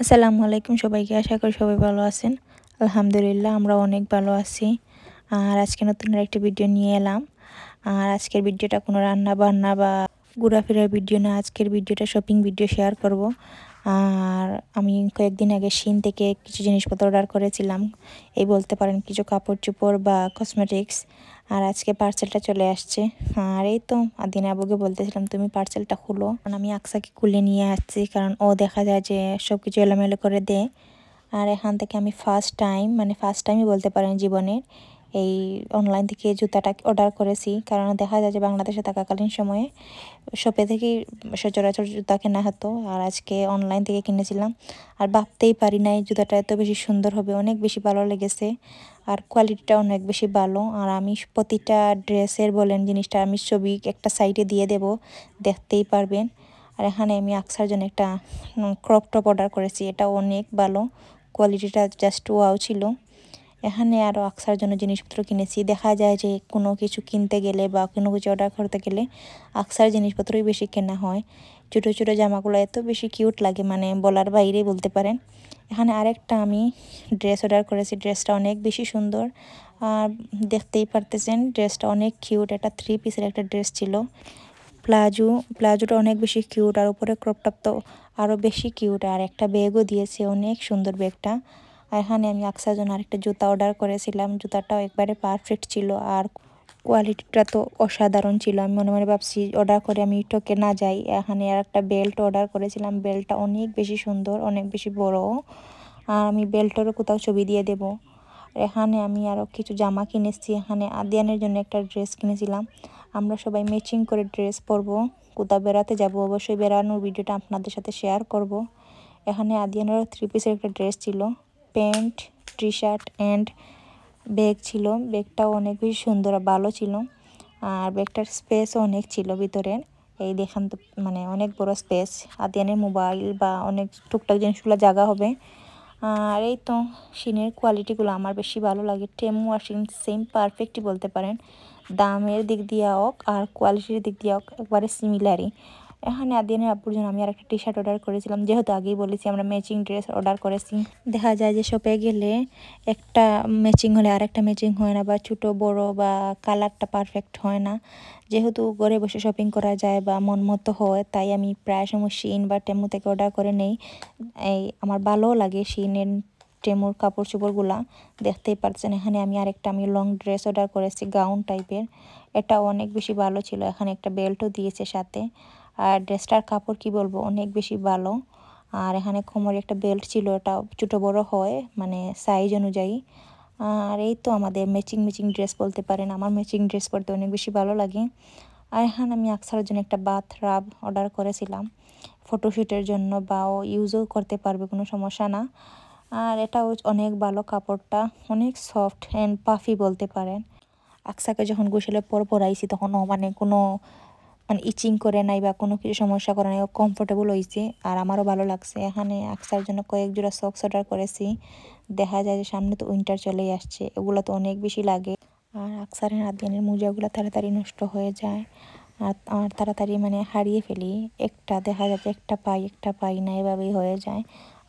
আসসালামু আলাইকুম সবাইকে। আশা করি সবাই ভালো আছেন। আলহামদুলিল্লাহ আমরা অনেক ভালো আছি। আর আজকে নতুন একটা ভিডিও নিয়ে এলাম। আর আজকের ভিডিওটা কোনো রান্না বান্না বা ঘোরাফেরার ভিডিও না, আজকের ভিডিওটা শপিং ভিডিও শেয়ার করব। আর আমি কয়েকদিন আগে শিন থেকে কিছু জিনিসপত্র অর্ডার করেছিলাম, এই বলতে পারেন কিছু কাপড় চোপড় বা কসমেটিক্স। আর আজকে পার্সেলটা চলে আসছে। আর এই তো আদিন আবুকে বলতেছিলাম তুমি পার্সেলটা খুলো, কারণ আমি আকসাকে খুলে নিয়ে আসছি, কারণ ও দেখা যায় যে সব কিছু এলোমেলো করে দেয়। আর এখান থেকে আমি ফার্স্ট টাইমই বলতে পারেন জীবনের এই অনলাইন থেকে জুতাটা অর্ডার করেছি, কারণ দেখা যায় যে বাংলাদেশে থাকাকালীন সময়ে শপে থেকেই সচরাচর জুতা কেনা হতো, আর আজকে অনলাইন থেকে কিনেছিলাম। আর ভাবতেই পারি নাই জুতাটা এত বেশি সুন্দর হবে, অনেক বেশি ভালো লেগেছে। আর কোয়ালিটিটা অনেক বেশি ভালো। আর আমি প্রতিটা ড্রেসের বলেন জিনিসটা আমি ছবি একটা সাইডে দিয়ে দেব, দেখতেই পারবেন। আর এখানে আমি আকসার জন্য একটা ক্রপ টপ অর্ডার করেছি, এটা অনেক ভালো, কোয়ালিটিটা জাস্ট ওয়াও ছিল। এখানে আরও আকসার জন্য জিনিসপত্র কিনেছি। দেখা যায় যে কোনো কিছু কিনতে গেলে বা কোনো কিছু অর্ডার করতে গেলে আকসার জিনিসপত্রই বেশি কেনা হয়। ছোটো ছোটো জামাগুলো এত বেশি কিউট লাগে, মানে বলার বাইরেই বলতে পারেন। এখানে আরেকটা আমি ড্রেস অর্ডার করেছি, ড্রেসটা অনেক বেশি সুন্দর। আর দেখতেই পারতেছেন ড্রেসটা অনেক কিউট, এটা 3 পিসের একটা ড্রেস ছিল। প্লাজোটা অনেক বেশি কিউট, আর উপরে ক্রপটপ তো আরও বেশি কিউট। আর একটা ব্যাগও দিয়েছে, অনেক সুন্দর ব্যাগটা। আর এখানে আমি আকসার জন্য আরেকটা জুতা অর্ডার করেছিলাম, জুতাটাও একবারে পারফেক্ট ছিল, আর কোয়ালিটিটা তো অসাধারণ ছিল। আমি মনে মনে ভাবছি অর্ডার করে আমি ঠকে না যাই। এখানে আর একটা বেল্ট অর্ডার করেছিলাম, বেল্টটা অনেক বেশি সুন্দর, অনেক বেশি বড়। আর আমি বেল্টেরও কোথাও ছবি দিয়ে দেব। এখানে আমি আরও কিছু জামা কিনেছি, এখানে আদিয়ানের জন্য একটা ড্রেস কিনেছিলাম। আমরা সবাই ম্যাচিং করে ড্রেস পরবো, কোথাও বেড়াতে যাব, অবশ্যই বেড়ানোর ভিডিওটা আপনাদের সাথে শেয়ার করব। এখানে আদিয়ানেরও 3 পিসের একটা ড্রেস ছিল, pant, T shirt and bag ছিল। ব্যাগটাও অনেক বেশি সুন্দর আর ভালো ছিল। আর ব্যাগটার স্পেসও অনেক ছিল ভিতরের, এই দেখান তো, মানে অনেক বড় স্পেস। আদিয়ানের মোবাইল বা অনেক টুকটাক জিনিসগুলো জায়গা হবে। আর এই তো শিনের কোয়ালিটিগুলো আমার বেশি ভালো লাগে। টেমু আর শিন সেম পারফেক্টই বলতে পারেন, দামের দিক দিয়ে হোক আর কোয়ালিটির দিক দিয়ে হোক একবারে সিমিলারই। এখানে আদিয়ানের আব্বুর জন্য আমি আর একটা টি শার্ট অর্ডার করেছিলাম, যেহেতু আগেই বলেছি আমরা ম্যাচিং ড্রেস অর্ডার করেছি। দেখা যায় যে শপে গেলে একটা ম্যাচিং হলে আর একটা ম্যাচিং হয় না, বা ছোটো বড় বা কালারটা পারফেক্ট হয় না। যেহেতু ঘরে বসে শপিং করা যায় বা মন মতো হয়, তাই আমি প্রায় সময় শিন বা টেমু থেকে অর্ডার করে নেই। এই আমার ভালোও লাগে শিনের টেমুর কাপড় চোপড়গুলা, দেখতেই পাচ্ছেন। এখানে আমি লং ড্রেস অর্ডার করেছি, গাউন টাইপের, এটা অনেক বেশি ভালো ছিল। এখানে একটা বেল্টও দিয়েছে সাথে। আর ড্রেসটার কাপড় কি বলবো, অনেক বেশি ভালো। আর এখানে কোমরে একটা বেল্ট ছিল, এটা ছোটো বড় হয় মানে সাইজ অনুযায়ী। আর এই তো আমাদের ম্যাচিং ড্রেস বলতে পারেন, আমার ম্যাচিং ড্রেস পরতে অনেক বেশি ভালো লাগে। আর এখানে আমি আকসার জন্য একটা বাথ রাব অর্ডার করেছিলাম ফটোশ্যুটের জন্য, বা ও ইউজও করতে পারবে, কোনো সমস্যা না। আর এটাও অনেক ভালো, কাপড়টা অনেক সফট অ্যান্ড পাফি বলতে পারেন। আকসাকে যখন গোসলের পর পরাইছি তখন ও মানে ইচিং করে নাই বা কোনো কিছু সমস্যা করে নাই, ও কমফোর্টেবল হয়েছে। আর আমারও ভালো লাগছে। এখানে আকসার জন্য কয়েক জোড়া সক্স অর্ডার করেছি। দেখা যায় যে সামনে তো উইন্টার চলেই আসছে, এগুলো তো অনেক বেশি লাগে। আর আকসার আদিয়ানের মোজাগুলো তাড়াতাড়ি নষ্ট হয়ে যায়, আর তাড়াতাড়ি মানে হারিয়ে ফেলি। একটা দেখা যাচ্ছে একটা পাই না, এভাবেই হয়ে যায়।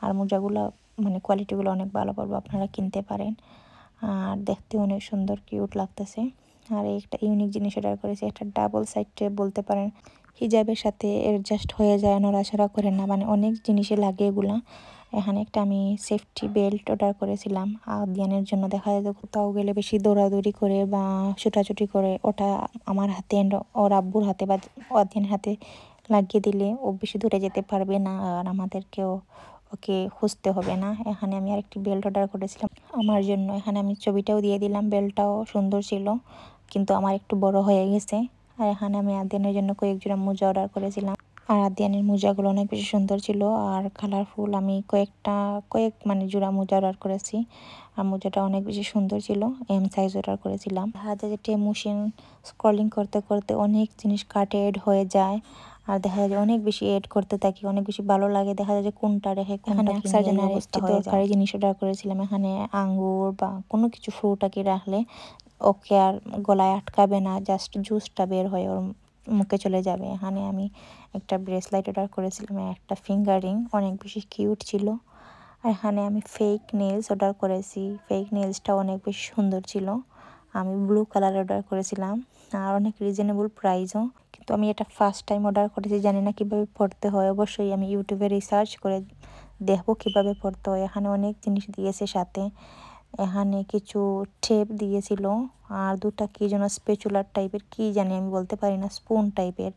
আর মোজাগুলো মানে কোয়ালিটিগুলো অনেক ভালো পড়বো, আপনারা কিনতে পারেন। আর দেখতে অনেক সুন্দর কিউট লাগতেছে। আর একটা ইউনিক জিনিস অর্ডার করেছি, একটা ডাবল সাইডে বলতে পারেন, হিজাবের সাথে অ্যাডজাস্ট হয়ে যায়, নড়াচড়া করে না, মানে অনেক জিনিসে লাগে এগুলা। এখানে একটা আমি সেফটি বেল্ট অর্ডার করেছিলাম আদিয়ানের জন্য। দেখা যায় যে কোথাও গেলে বেশি দৌড়াদৌড়ি করে বা ছুটাছুটি করে, ওটা আমার হাতে ওর আব্বুর হাতে বা আদিয়ানের হাতে লাগিয়ে দিলে ও বেশি দূরে যেতে পারবে না, আর আমাদেরকেও ওকে খুঁজতে হবে না। এখানে আমি আরেকটি বেল্ট অর্ডার করেছিলাম আমার জন্য, এখানে আমি ছবিটাও দিয়ে দিলাম। বেল্টটাও সুন্দর ছিল, কিন্তু আমার একটু বড় হয়ে গেছে। আর এখানে আমি আদিয়ানের জন্য কয়েক জোড়া মোজা অর্ডার করেছিলাম। আর আদিয়ানের মোজাগুলো অনেক বেশি সুন্দর ছিল আর কালারফুল। আমি কয়েক মানে জোড়া মোজা অর্ডার করেছি, আর মোজাটা অনেক বেশি সুন্দর ছিল। এম সাইজ অর্ডার করেছিলাম। দেখা যায় যে টেমুশিন স্ক্রলিং করতে করতে অনেক জিনিস কার্টে এড হয়ে যায়, আর দেখা যায় যে অনেক বেশি এড করতে থাকি, অনেক বেশি ভালো লাগে। দেখা যায় যে কোনটা রেখে কোনটা কিনে, এই অবস্থা হয়ে যায়। দরকারি জিনিস অর্ডার করেছিলাম, এখানে আঙ্গুর বা কোনো কিছু ফ্রুট আর কি রাখলে ওকে আর গলায় আটকাবে না, জাস্ট জুসটা বের হয়ে ওর মুখে চলে যাবে। এখানে আমি একটা ব্রেসলেট অর্ডার করেছিলাম, একটা ফিঙ্গার রিং, অনেক বেশি কিউট ছিল। আর এখানে আমি ফেক নেলস অর্ডার করেছি। ফেক নেলসটা অনেক বেশি সুন্দর ছিল। আমি ব্লু কালার অর্ডার করেছিলাম আর অনেক রিজনেবল প্রাইসও। কিন্তু আমি এটা ফার্স্ট টাইম অর্ডার করেছি, জানি না কীভাবে পড়তে হয়। অবশ্যই আমি ইউটিউবে রিসার্চ করে দেখবো কীভাবে পড়তে হয়। এখানে অনেক জিনিস দিয়েছে সাথে। এখানে কিছু টেপ দিয়েছিল আর দুটা কি যেন স্প্যাচুলার টাইপের, কি জানি আমি বলতে পারি না, স্পুন টাইপের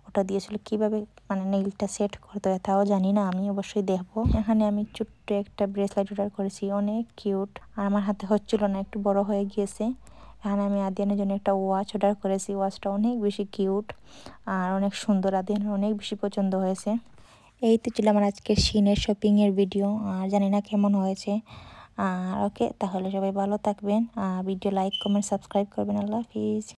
ওটা দিয়েছিল। কিভাবে মানে নেইলটা সেট করতে হয় তাও জানি না, আমি অবশ্যই দেখবো। এখানে আমি ছোট্ট একটা ব্রেসলেট অর্ডার করেছি, অনেক কিউট। আর আমার হাতে হচ্ছিল না, একটু বড় হয়ে গিয়েছে। এখানে আমি আদিয়ানের জন্য একটা ওয়াচ অর্ডার করেছি। ওয়াচটা অনেক বেশি কিউট আর অনেক সুন্দর, আদিয়ানের অনেক বেশি পছন্দ হয়েছে। এই তো ছিল আমার আজকের শিনের শপিংয়ের ভিডিও। আর জানি না কেমন হয়েছে। আর ওকে, তাহলে সবাই ভালো থাকবেন। ভিডিও লাইক কমেন্ট সাবস্ক্রাইব করবেন। আল্লাহ হাফিজ।